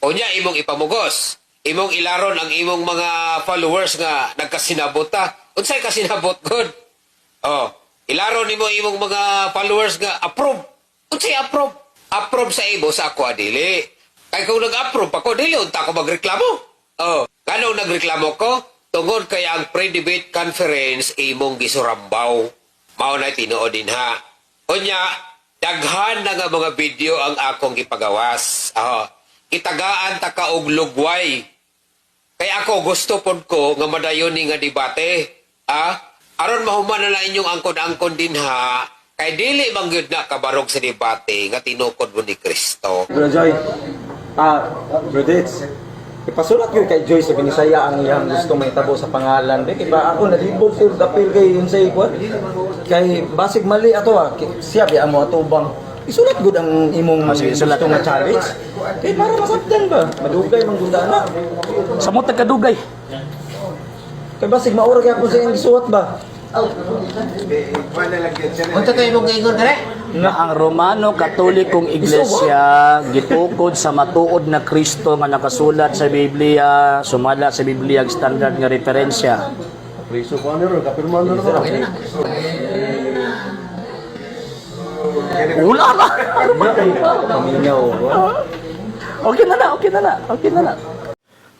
Unya imong ipamugos. Imong ilaron ang imong mga followers nga nagkasinabot ta. Unsay kasinabot good? Oh, ilaron nimo imong mga followers nga approve. Unsay approve? Approve sa imo sa ako dili. Kay kung nag-approve ako dili unta ko magreklamo. Oh, kanong nagreklamo ko? Tungod kay ang pre-debate conference imong gisurambaw. Mao na tinuod din ha. Unya, daghan na nga mga video ang akong gipagawas. Itagaan ta ka og lugway. Kaya ako gusto pod ko nga madayon ni nga debate. Aron mahuman na inyong angkon-angkon din ha. Kay dili man gyud na kabarog sa debate nga tinukod mo ni Kristo. Bro Joy, Bro Dits, ipasulat yun kay Joy sa Binisaya ang iyang gusto may tabo sa pangalan. Diba ako nalibog sir dapil kay yun sa ikwa. Kay basig mali ato siya biya mo atubang. Isulat gud ang imong gusto nga challenge. Kay para masabdan ba? Madugay man gud na. Sa mo tagkadugay. Kay basig maura kay ako sa iyang gisuot ba? Unsa kay imong ingon dere? Nga ang Romano Katolikong Iglesia gitukod sa matuod na Kristo nga nakasulat sa Biblia, sumala sa Biblia ang standard nga referensya. Priso ko ano ron, kapirman na ron. Wala na. Paminaw. Okay na na.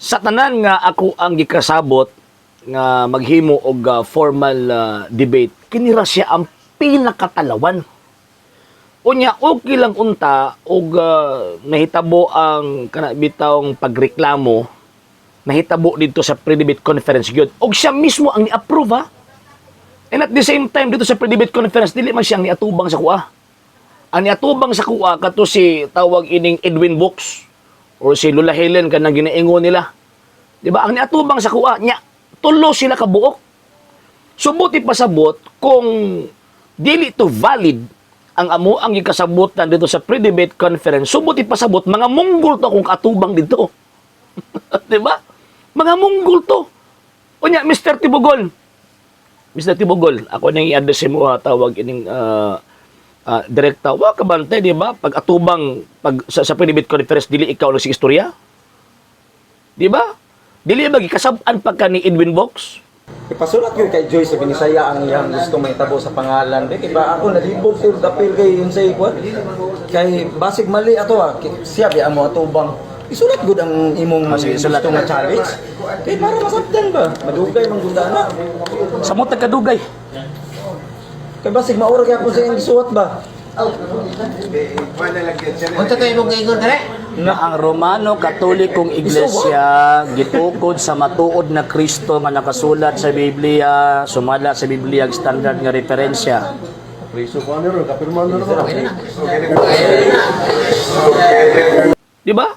Sa tanan nga ako ang gikasabot nga maghimo og formal debate, kinira siya ang pinakatalawan. Unya okay lang unta og nahitabo ang kanabitawng pagreklamo, nahitabo dito sa pre-debate conference gyud. Og siya mismo ang ni-approve ha. And at the same time dito sa pre-debate conference dili man siya ang niatubang sa kuha. Ang niatubang sa kuha kato si tawag ining Edwin Books or si Lola Helen kanang ginaingon nila. Di ba? Ang niatubang sa kuha nya tulo sila kabuok. Subuti pasabot kung dili to valid ang amo ang gikasabutan dito sa pre-debate conference. Subuti pasabot mga munggol to kung katubang dito. Di ba? Mga munggol to. Unya, Mr. Tibugol. Mr. Tibugol, ako nang i-address mo tawag ining direkta. Wa ka bantay, di ba? Pag atubang sa pre-debate conference, dili ikaw lang si istorya. Di ba? Dili ba gikasab-an pagka ni Edwin Box? Ipasulat yun kay Joy sa Binisaya ang iyang gusto may tabo sa pangalan. Diba ako nalibog sir dapil kay yun sa ikwa. Kay basig mali ato siya biya mo atubang. Isulat gud ang imong gusto nga challenge. Kay para masabdan ba? Madugay man gud na. Sa mo tagkadugay. Kay basig maura kay ako sa iyang gisuot ba? Unsa kay imong ingon dere? Nga ang Romano Katolikong Iglesia gitukod sa matuod na Kristo nga nakasulat sa Biblia, sumala sa Biblia ang standard nga referensya. Priso ko ano ron, kapirman na ron. Di ba?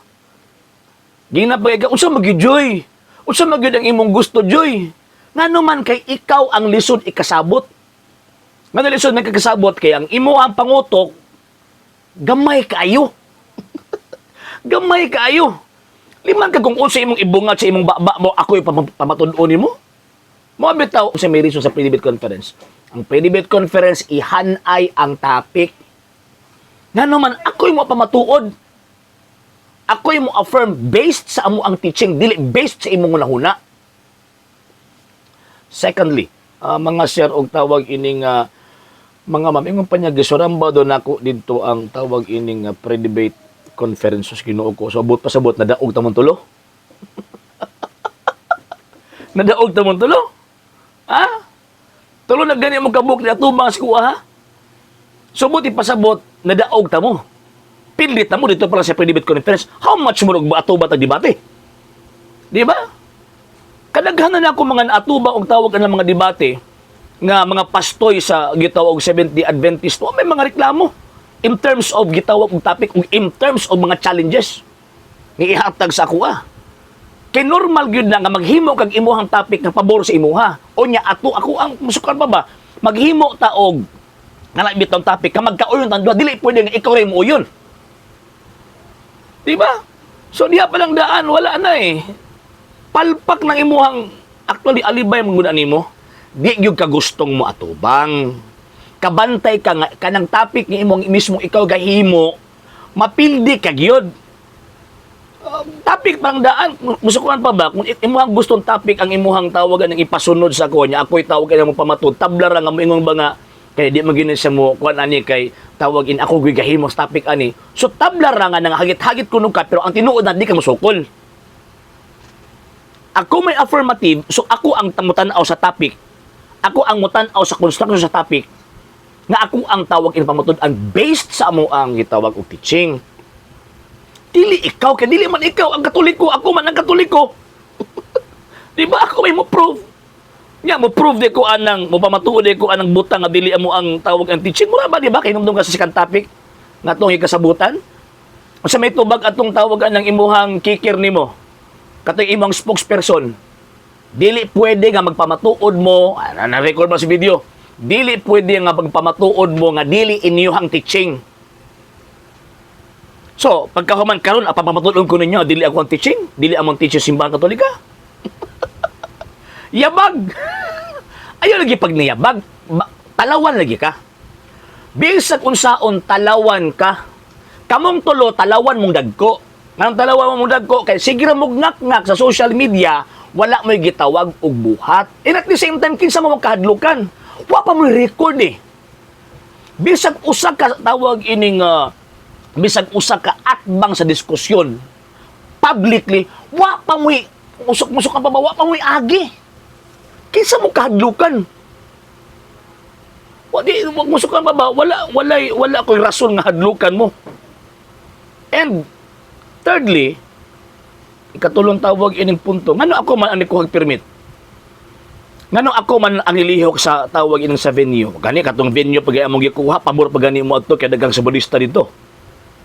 Ginapay ka, unsa magyud Joy? Unsa magyud ang imong gusto Joy? Ngano man kay ikaw ang lisod ikasabot. Ngano lisod nagkakasabot kay ang imo ang pangutok gamay kaayo. Gamay kaayo. Liman ka kung unsa imong ibungat sa imong baba mo, ako'y pamatud-on nimo. Mo bitaw sa may reason sa pre-debate conference. Ang pre-debate conference ihanay ang topic. Ngano man ako'y mo pamatuod. Ako'y mo affirm based sa amo ang teaching, dili based sa imong hunahuna. Secondly, mga sir og tawag ining mga ma'am, ingon pa niya gisuramba do nako didto ang tawag ining pre-debate conference sa Ginoo ko. So abot pasabot nadaog tamon tulo. Nadaog tamon tulo. Ha? Tulo na gani mo kabuk ni atubang sa kuha ha. So buti pasabot nadaog tamo. Pilit tamo dito para sa pre-debate conference. How much mo ba atuba tag debate? Di ba? Kadaghanan ako mga naatuba og tawag ang mga debate nga mga pastoy sa gitawag Seventh-day Adventist. May mga reklamo in terms of gitawag og topic ug in terms of mga challenges ni ihatag sa kuha. Kay normal gyud na nga maghimo kag imuhang topic nga pabor sa imuha. O nya ako ang musukan pa ba? Maghimo ta og nga bitong topic ka magkauyon tan duha dili pwede nga ikaw ray mo uyon. Di ba? So diha pa lang daan wala na eh. Palpak ng imuhang actually alibay mong guna nimo. Di gyud ka gustong mo atubang. Kabantay ka nga kanang topic ni imong mismo ikaw gahimo mapildi ka gyud. Topic parang daan, musukuan pa ba? Kung imuhang gustong topic ang imuhang tawagan ng ipasunod sa ko niya, ako'y tawagan mo pamatod, tabla ra nga mo ingon ba nga, kay di maginin siya mo, kuan ani kay tawagin ako gigahimos topic ani. So tabla ra nga nang hagit-hagit kuno ka, pero ang tinuod na di ka musukol. Ako may affirmative, so ako ang mutanaw sa topic. Ako ang mutanaw sa construction sa topic. Nga ako ang tawag in pamatod ang based sa amo ang gitawag og teaching. Dili ikaw, kaya dili man ikaw ang katoliko, ako man ang katoliko. Di ba ako may mo prove? Nya mo prove di ko anang, mo pamatuod di ko anang butang nga dili amo ang tawag ang teaching. Mura ba di ba kay nung ka sa second topic nga tong ikasabutan? Sa may tubag atong tawagan ng imuhang kikir nimo. Katong imong spokesperson. Dili pwede nga magpamatuod mo, na-record ba sa video? Dili pwede nga magpamatuod mo nga dili inyuhang teaching. So, pagkahuman karon apapamatuod ko ninyo, dili ako ang teaching, dili among teaching simbahan Katolika. Yabag. Ayaw lagi pag niyabag, talawan lagi ka. Bisag unsaon talawan ka. Kamong tulo talawan mong dagko. Nang talawan mong dagko kay sige ra mong ngak-ngak sa social media, wala mo'y gitawag og buhat. And at the same time kinsa mo magkahadlukan. Wa pa mo record eh. Bisag usa ka tawag ining bisag usa ka atbang sa diskusyon publicly, wa pa mo'y musok-musok ka pa ba, wa pa mo'y agi. Kinsa mo kahadlukan? Musok ka pa ba? Wala ko'y rason nga hadlukan mo. And thirdly, ikatulong tawag ining punto, ngano ako man ang nikuhag permit? Ngano ako man ang nilihok sa tawag ining sa venue? Gani katong venue pag among gikuha, pabor pag gani mo adto kay daghang sabadista dito.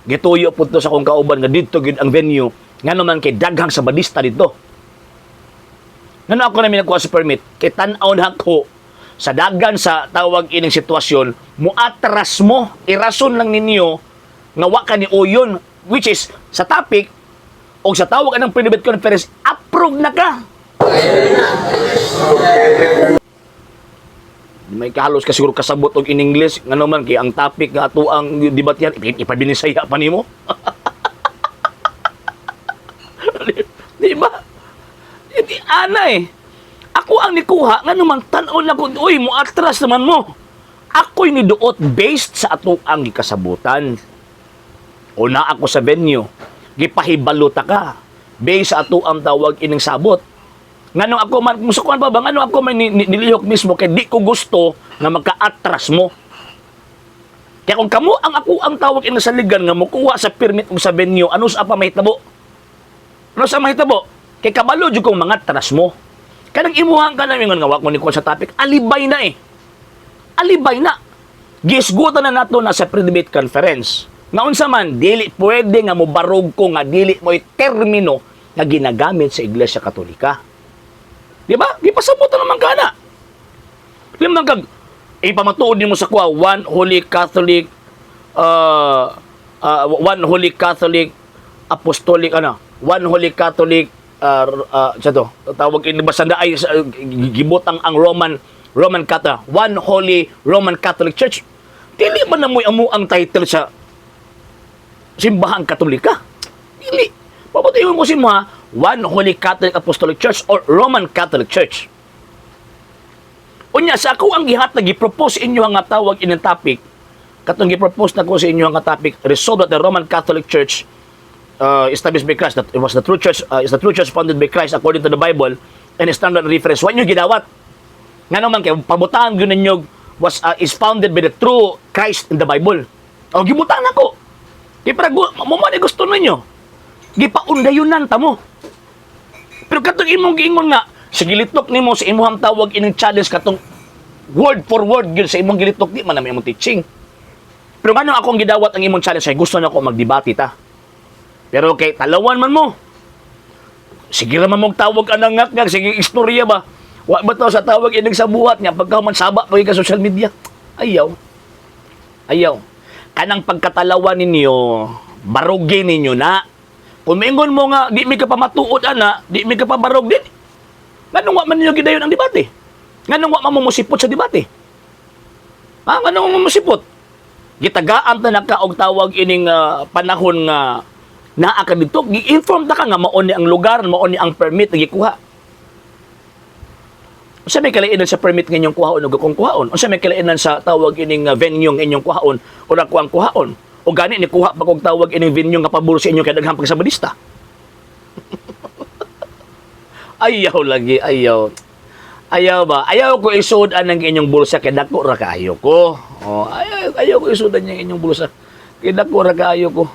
Gituyo po to sa kong kauban nga dito gid ang venue, ngano man kay daghang sabadista dito. Ngano ako na minakuha sa permit? Kay tan-aw na ako sa daghan sa tawag ining sitwasyon, muatras mo, irason lang ninyo nga wa ka ni uyon, which is sa topic o sa tawag anong private conference, approve na ka. May kahalos ka siguro kasabot og in English ngano man kay ang topic nga ato ang debatyan ipabinisaya pa nimo. Di ba? Di ana eh. Ako ang nikuha ngano man tan-aw na ko, uy mo atras naman mo. Ako'y niduot based sa ato ang gikasabutan. Una ako sa venue, gipahibalota ka based sa ato ang tawag ining sabot. Nganong ako man, musukuan pa ba, nganong ako man nilihok mismo, kaya di ko gusto na magka-atras mo. Kaya kung kamo ang ako ang tawag ina sa ligan nga mukuha sa permit o sa venue, ano sa pa mahitabo? Ano sa mahitabo? Kaya kabalo dyan kong mga atras mo. Kaya nang imuhang ka namin nga wak mo ni ko sa topic, alibay na eh. Alibay na. Gisgutan na nato na sa pre-debate conference. Naunsa man, dili pwede nga mo barog ko nga dili mo'y termino nga ginagamit sa Iglesia Katolika. Di ba? Di pasabot na naman ka na. Limang kag, ipamatuod mo sa kuha, one Holy Catholic Apostolic, one Holy Catholic, tawag inibasanda ay gibutang ang Roman Catholic, one Holy Roman Catholic Church. Dili man na mo'y amu ang title sa Simbahang Katolika. Dili. Papatayin mo si mga One Holy Catholic Apostolic Church or Roman Catholic Church. Unya, sa ako ang gihat na gipropose inyo ang tawag in topic, katong gipropose na ko sa inyo ang topic, resolve that the Roman Catholic Church established by Christ, that it was the true church, is the true church founded by Christ according to the Bible and standard reference. Wa nyo gidawat. Nga naman kay pabutaan yun ninyo is founded by the true Christ in the Bible. O, gibutaan ako. Kaya parang mo man gusto ninyo. Gipaundayunan ta mo. Pero katong imong giingon nga, sa gilitok nimo sa imong tawag ining challenge katong word for word gyud sa imong gilitok, di man na imong teaching. Pero ngano akong gidawat ang imong challenge, ay gusto na ako magdebate ta. Pero kay talawan man mo. Sige ra man mong tawag anang ngak, sige istorya ba. Wa ba to sa tawag ining sa buhat niya pagka man saba pag ka social media. Ayaw. Kanang pagkatalawan ninyo, barugin ninyo na. Kung maingon mo nga, di mi ka pa matuod, di mi ka pa barog din. Nganong wa man ninyo gidayon ang debate? Nganong wa man musipot sa debate? Nganong wa man musipot? Gitagaan ta naka og tawag ining panahon nga Naa ka dito, gi-inform ta ka nga mao ni ang lugar, mao ni ang permit na gikuha. Unsa may kalainan sa permit nga inyong kuhaon o kung kuhaon? Unsa may kalainan sa tawag ining venue nga inyong kuhaon o nakuang kuhaon? O gani ni kuha pa kog tawag ining venue nga pabor sa inyo kay daghang pagsabadista. Ayaw lagi, ayaw. Ayaw ba? Ayaw ko isudan ang inyong bulsa kay dako ra kaayo ko. Oh, ayaw ko isudan ang inyong bulsa kay dako ra kaayo ko.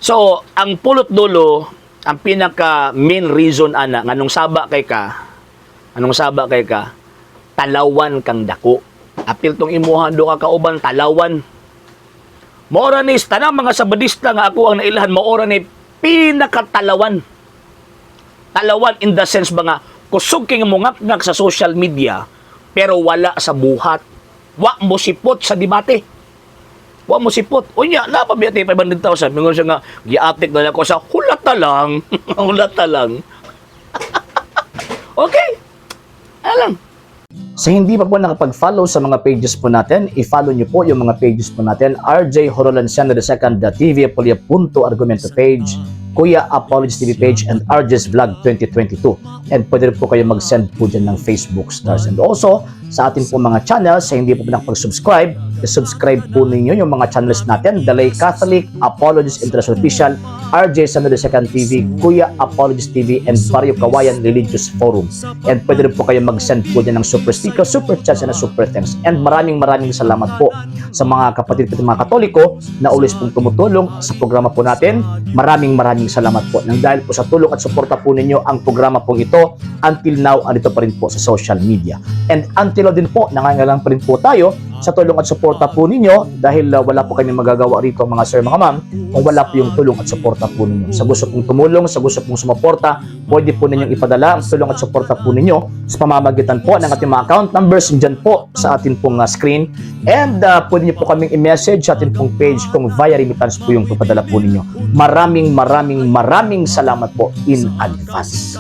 So, ang pulot dulo, ang pinaka main reason ana nganong saba kay ka, talawan kang dako. Apil tong imuhan do ka kauban talawan. Maora ni tanang mga sabadista nga ako ang nailahan, maora ni pinakatalawan. Talawan in the sense ba nga kusog kay ngap sa social media pero wala sa buhat. Wa mo sipot sa debate. Wa mo sipot. Unya, napabiyati 500,000. Mingon siya nga, gi-update na ako sa hulata lang. Hulata lang. Okay. Alam. Sa hindi pa po nakapag-follow sa mga pages po natin, i-follow nyo po yung mga pages po natin. RJ Horolanciano II, TV Apolia Punto Argumento page, Kuya Apologies TV page, and RJ's Vlog 2022. And pwede rin po kayo mag-send po dyan ng Facebook stars. And also, sa ating po mga channels, sa hindi po nakapag-subscribe, i-subscribe po ninyo yung mga channels natin, The Lay Catholic, Apologies International Official, RJ Sano II TV, Kuya Apologies TV, and Barrio Kawayan Religious Forum. And pwede rin po kayo mag-send po dyan ng super sticker, super chats, and super thanks. And maraming salamat po sa mga kapatid ko mga Katoliko na always pong tumutulong sa programa po natin. Maraming salamat po. Nang dahil po sa tulong at suporta po ninyo, ang programa pong ito, until now, andito pa rin po sa social media. And until now din po, nangangailangan pa rin po tayo sa tulong at suporta po ninyo dahil wala po kami magagawa rito mga sir, mga ma'am, kung wala po yung tulong at suporta po ninyo. Sa gusto pong tumulong, sa gusto pong sumuporta, pwede po ninyong ipadala ang tulong at suporta po ninyo sa pamamagitan po ng ating mga account numbers dyan po sa ating pong screen. And pwede nyo po kaming i-message sa ating pong page kung via remittance po yung papadala po ninyo. Maraming salamat po in advance.